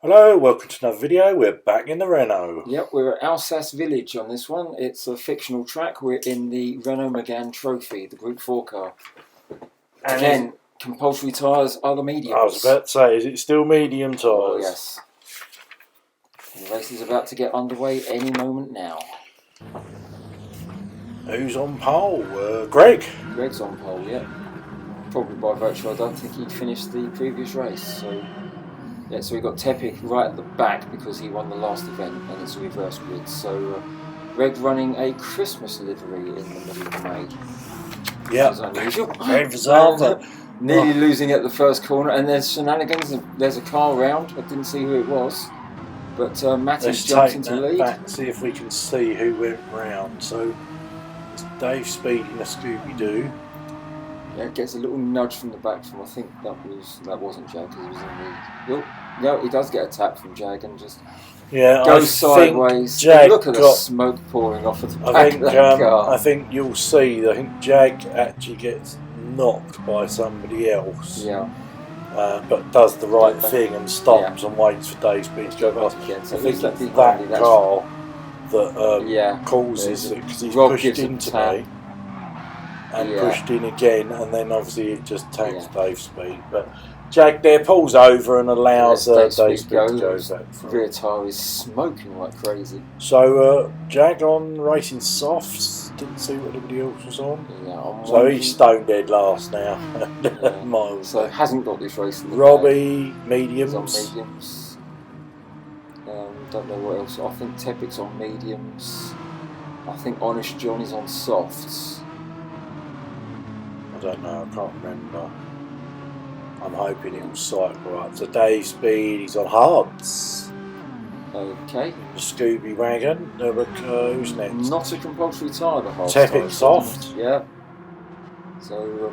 Hello, welcome to another video. We're back in the Renault. Yep, we're at Alsace Village on this one. It's a fictional track. We're in the Renault Megane Trophy, the Group 4 car. And again, compulsory tyres are the mediums. I was about to say, is it still medium tyres? Oh, yes. The race is about to get underway any moment now. Who's on pole? Greg. Greg's on pole, yeah. Probably by virtue, I don't think he'd finished the previous race. So we got Tepic right at the back because he won the last event, and it's a reverse grid. So Greg running a Christmas livery in the middle of May. Yeah, which is unusual. very bizarre. Nearly losing at the first corner, and there's shenanigans. There's a car round. I didn't see who it was, but Matty's jumped into lead. Back and see if we can see who went round. So it's Dave Speed in a Scooby-Doo. Yeah, gets a little nudge from the back from, I think that wasn't Jag, because he was in the... No, he does get a tap from Jag and just goes sideways. Look at the smoke pouring off of the back of that car. I think you'll see, I think Jag actually gets knocked by somebody else. Yeah. But does the right thing and stops and waits for Dave Speed to go past. So I think it's that car that causes it, because he's pushed into me. And pushed in again, and then obviously it just tags Dave Speed. But Jag there pulls over and allows Dave Speed to go back. Rear tyre is smoking like crazy. So Jag on racing softs, didn't see what anybody else was on. Yeah, so he's stone dead last now. Miles. So hasn't got this race in the Robbie, mediums. He's on mediums. Don't know what else. I think Tepic's on mediums. I think Honest John is on softs. I don't know, I can't remember. I'm hoping it will cycle up to Dave Speed. He's on hards. Okay. The Scooby wagon. Who's next? Not a compulsory tyre, the hards. Tepic soft. Yeah. So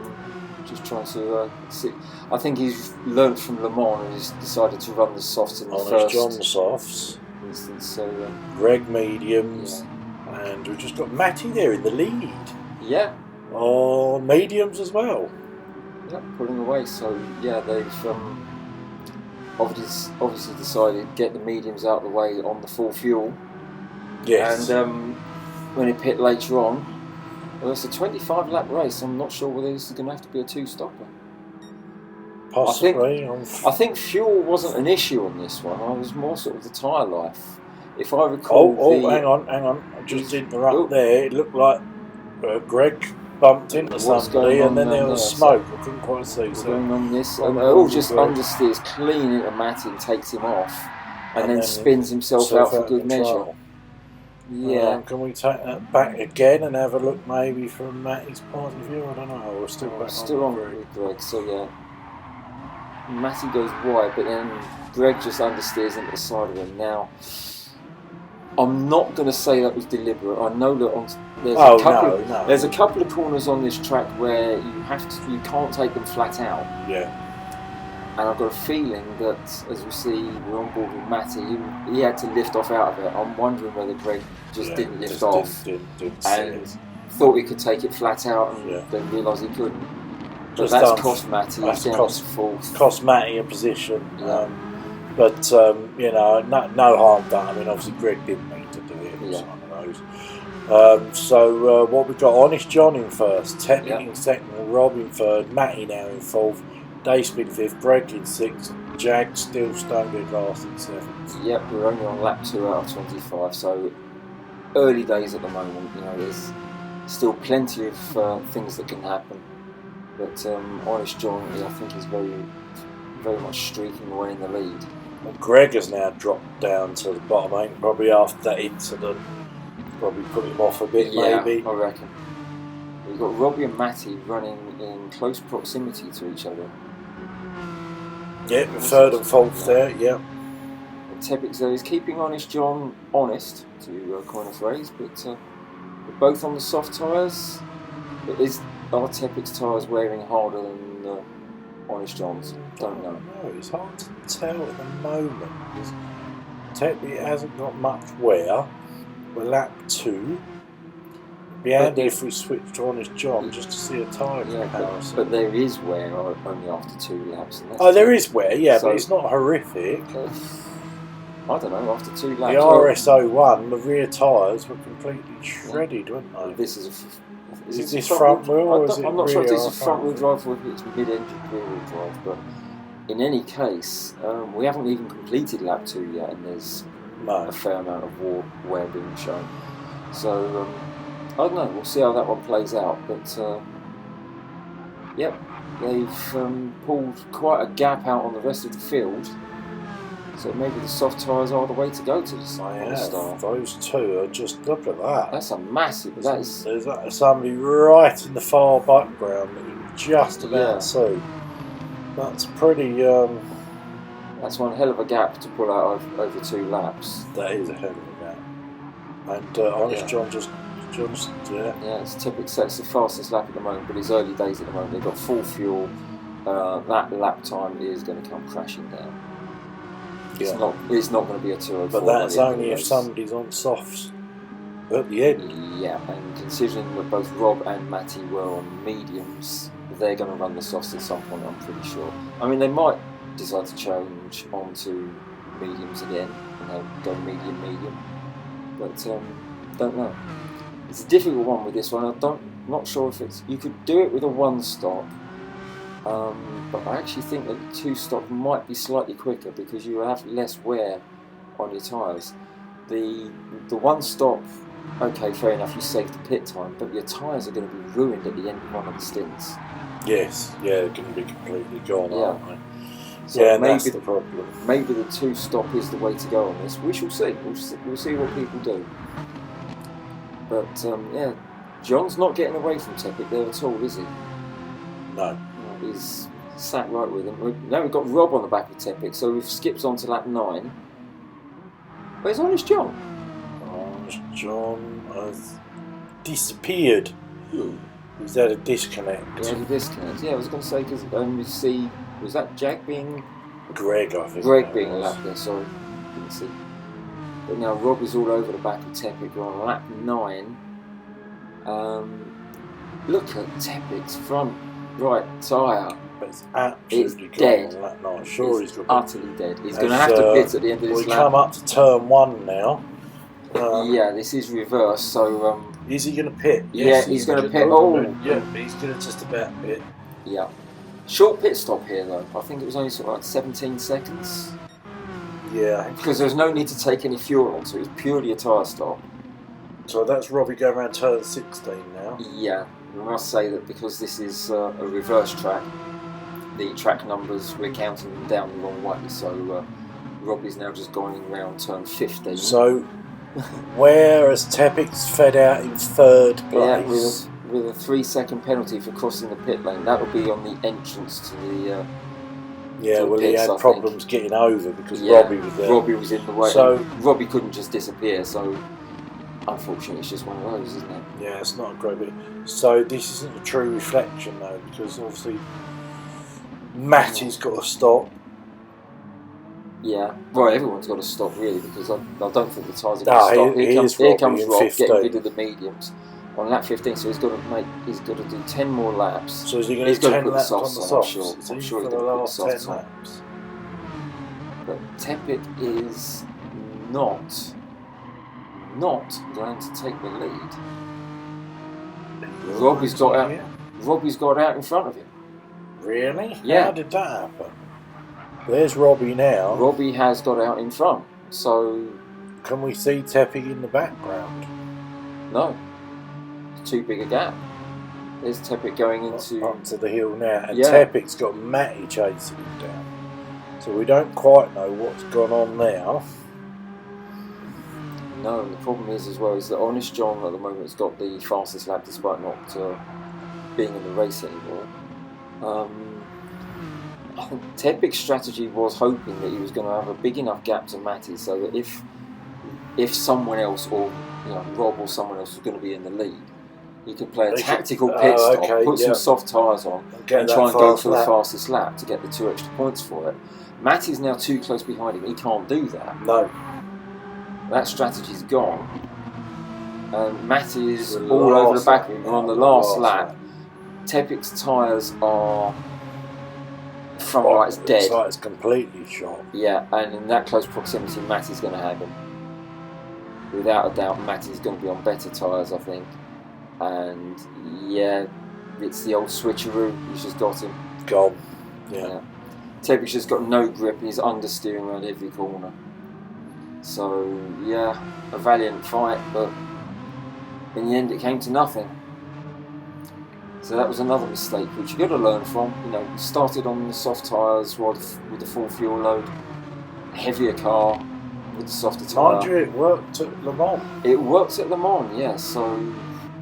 just trying to see. I think he's learnt from Le Mans and he's decided to run the softs in the first. John softs. Instance. So Greg mediums, and we've just got Matty there in the lead. Yeah. On mediums as well. Yeah, pulling away. So yeah, they've obviously decided to get the mediums out of the way on the full fuel. Yes. And when it pit later on, well, it's a 25-lap race. I'm not sure whether this is going to have to be a two-stopper. Possibly. I think fuel wasn't an issue on this one. I was more sort of the tyre life. If I recall. Hang on. I just interrupt there. It looked like Greg bumped into somebody, and then there was smoke. I couldn't quite see. So going on this, just understeers clean into Matty and takes him off, and then spins himself out for good measure. Yeah. Can we take that back again and have a look maybe from Matty's point of view? I don't know. We're still on with Greg. So yeah, Matty goes wide, but then Greg just understeers into the side of him. Now, I'm not going to say that was deliberate. I know that there's a couple of corners on this track where you can't take them flat out. Yeah. And I've got a feeling that, as we see, we're on board with Matty. He had to lift off out of it. I'm wondering whether Greg just didn't lift off and thought he could take it flat out, and then realised he couldn't. But that's cost Matty. That's fourth. Cost Matty a position. Yeah. But no harm done. I mean, obviously Greg didn't mean to do it. It was one of those. So what we've got: Honest John in first, Tepic in second, Rob in third, Matty now in fourth, Dave Speed in fifth, Greg in sixth, Jag still stone dead last in seventh. Yep, we're only on lap 2 out of 25, so early days at the moment. There's still plenty of things that can happen. But Honest John, I think, is very, very much streaking away in the lead. And Greg has now dropped down to the bottom. I think probably after that incident, probably put him off a bit, maybe. I reckon. We've got Robbie and Matty running in close proximity to each other. Yeah, third and fourth there, yeah. And Tepic's there. He's keeping Honest John honest, to coin a phrase, but we're both on the soft tyres. Are Tepic's tyres wearing harder than Honest John's? Don't know. No, it's hard to tell at the moment. Tepic hasn't got much wear. We're lap 2. It'd be handy if we switched to Honest John just to see a tyre comparison. But there is wear only after 2 laps. There is wear, but it's not horrific. I don't know, after 2 The laps. RS01, the rear tyres were completely shredded, weren't they? This is Is this front wheel or is it I'm not sure if rear this or is front wheel front? drive or if it's mid-engine rear wheel drive, but in any case, we haven't even completed lap 2 yet, and there's No. a fair amount of wear being shown. So I don't know. We'll see how that one plays out. But yep, they've pulled quite a gap out on the rest of the field. So maybe the soft tyres are the way to go to the start. Those two are just, look at that. That's a massive. There's somebody right in the far background that you can just about see. That's pretty. That's one hell of a gap to pull out over 2 laps. That is a hell of a gap. And Honest John just Yeah, it's Tippett sets the fastest lap at the moment, but it's early days at the moment. They've got full fuel. That lap time is going to come crashing down. It's not going to be a 2:04. But that's only if somebody's on softs at the end. Yeah, and considering that both Rob and Matty were on mediums, they're going to run the softs at some point, I'm pretty sure. I mean, they might decide to change onto mediums again, and they'll go medium. But don't know. It's a difficult one with this one. Not sure if it's. You could do it with a 1-stop. But I actually think that the 2-stop might be slightly quicker because you have less wear on your tyres. The 1-stop, okay, fair enough, you save the pit time, but your tyres are going to be ruined at the end of one of the stints. Yes, they're going to be completely gone, aren't they? So maybe that's the problem. Maybe the 2-stop is the way to go on this. We shall see. We'll see what people do. But John's not getting away from Tippett there at all, is he? No. He's sat right with him. Now we've got Rob on the back of Tippett, so we've skipped on to lap 9. Where's Honest John? Honest John has disappeared. He's had a disconnect. Yeah, I was going to say, because we see, was that Jack being... Greg, I think. Greg being a lap there, sorry. Didn't see. But now Rob is all over the back of Tippett. We're on lap 9. Look at Tippett's front right tyre. It's absolutely dead. On that night. Sure, he's utterly dead. He's going to have to pit at the end of this lap. We come up to turn 1 now. This is reverse. So is he going to pit? Yes, he's going to pit. He's going to just about pit. Yeah. Short pit stop here though. I think it was only sort of like 17 seconds. Yeah. Because there's no need to take any fuel on, so it was purely a tyre stop. So that's Robbie going around turn 16 now. Yeah. We must say that because this is a reverse track, the track numbers, we're counting them down the wrong way. So Robbie's now just going around turn 15. So whereas Teppett's fed out in 3rd place. With a 3-second penalty for crossing the pit lane. That would be on the entrance to the... he had problems getting over because Robbie was there. Robbie was in the way. So Robbie couldn't just disappear, so unfortunately it's just one of those, isn't it? Yeah, it's not a great bit. So this isn't a true reflection though, because obviously Matty's got to stop. Yeah, well, everyone's got to stop really, because I don't think the tyres are going to stop. Here comes Rob getting rid of the mediums on lap 15, so he's got to do 10 more laps. So is he going to do 10 laps on the softs? I'm sure he's going to put the softs on. But Tippett is not going to take the lead. Robbie's got out in front of him. Really? Yeah. How did that happen? There's Robbie now. Robbie has got out in front. So can we see Tippett in the background? No. It's too big a gap. There's Tippett going onto the hill now, and Teppett's got Matty chasing him down. So we don't quite know what's gone on now. No, the problem is as well is that Honest John at the moment has got the fastest lap despite not being in the race anymore. I think Teppett's strategy was hoping that he was going to have a big enough gap to Matty, so that if someone else, or Rob or someone else was going to be in the lead, he could play a tactical pit stop, put some soft tyres on, and try and go for the fastest lap to get the 2 extra points for it. Matty's now too close behind him. He can't do that. No. That strategy's gone. Matty is all over the back of him. On the last lap, Teppett's tyres are front light's dead. Looks like it's completely shot. Yeah, and in that close proximity, Matty's going to have him. Without a doubt, Matty's going to be on better tyres, I think. And yeah, it's the old switcheroo. He's just got him. Gone. Yeah. Tepic's just got no grip and he's understeering around every corner. So yeah, a valiant fight, but in the end it came to nothing. So that was another mistake which you got to learn from. You know, you started on the soft tyres with the full fuel load, heavier car with the softer tyre. Mind you, it worked at Le Mans. It worked at Le Mans, yeah. So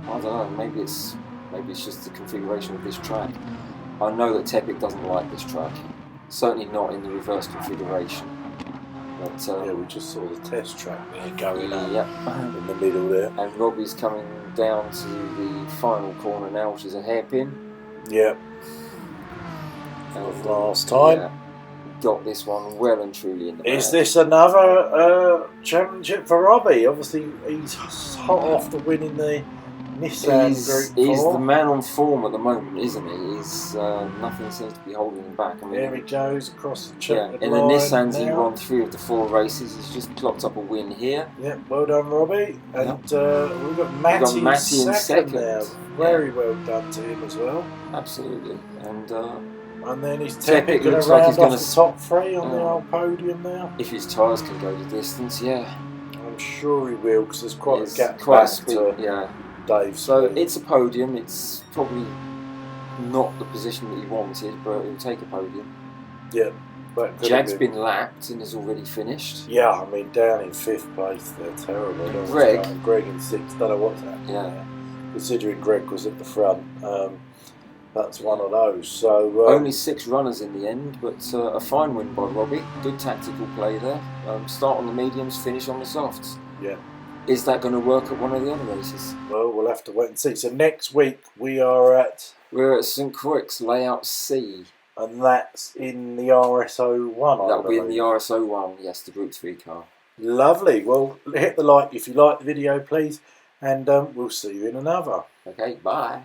I don't know. Maybe it's just the configuration of this track. I know that Tepic doesn't like this track. Certainly not in the reverse configuration. But yeah, we just saw the test track there going on yeah. in the middle there. And Robbie's coming down to the final corner now, which is a hairpin. Yeah. And last time. Yeah, got this one well and truly in the bag. Is this another championship for Robbie? Obviously, he's hot off the win in the Nissan Group 4. He's the man on form at the moment, isn't he? He's nothing seems to be holding him back. I mean, there he goes across the checkered in the line Nissans, he now. won 3 of the 4 races. He's just clocked up a win here. Yeah, well done, Robbie. And we've got Matty in second now. Very well done to him as well. Absolutely. And then he's Tepic going looks to like round he's off gonna the top 3 on the old podium now. If his tyres can go the distance, yeah. I'm sure he will, because there's quite a gap quite back to Dave. So it's a podium. It's probably not the position that he wanted, but he'll take a podium. Yeah. Jag's been lapped and is already finished. Yeah, I mean, down in 5th place, they're terrible. Greg in 6th, don't know what's happening there. Considering Greg was at the front, that's one of those. So only 6 runners in the end, but a fine win by Robbie. Good tactical play there. Start on the mediums, finish on the softs. Yeah. Is that going to work at one of the other races? Well, we'll have to wait and see. So next week we're at St Croix Layout C. And that's in the RSO1. That'll be in the RSO1, yes, the Group 3 car. Lovely. Well, hit the like if you like the video, please. And we'll see you in another. Okay, bye.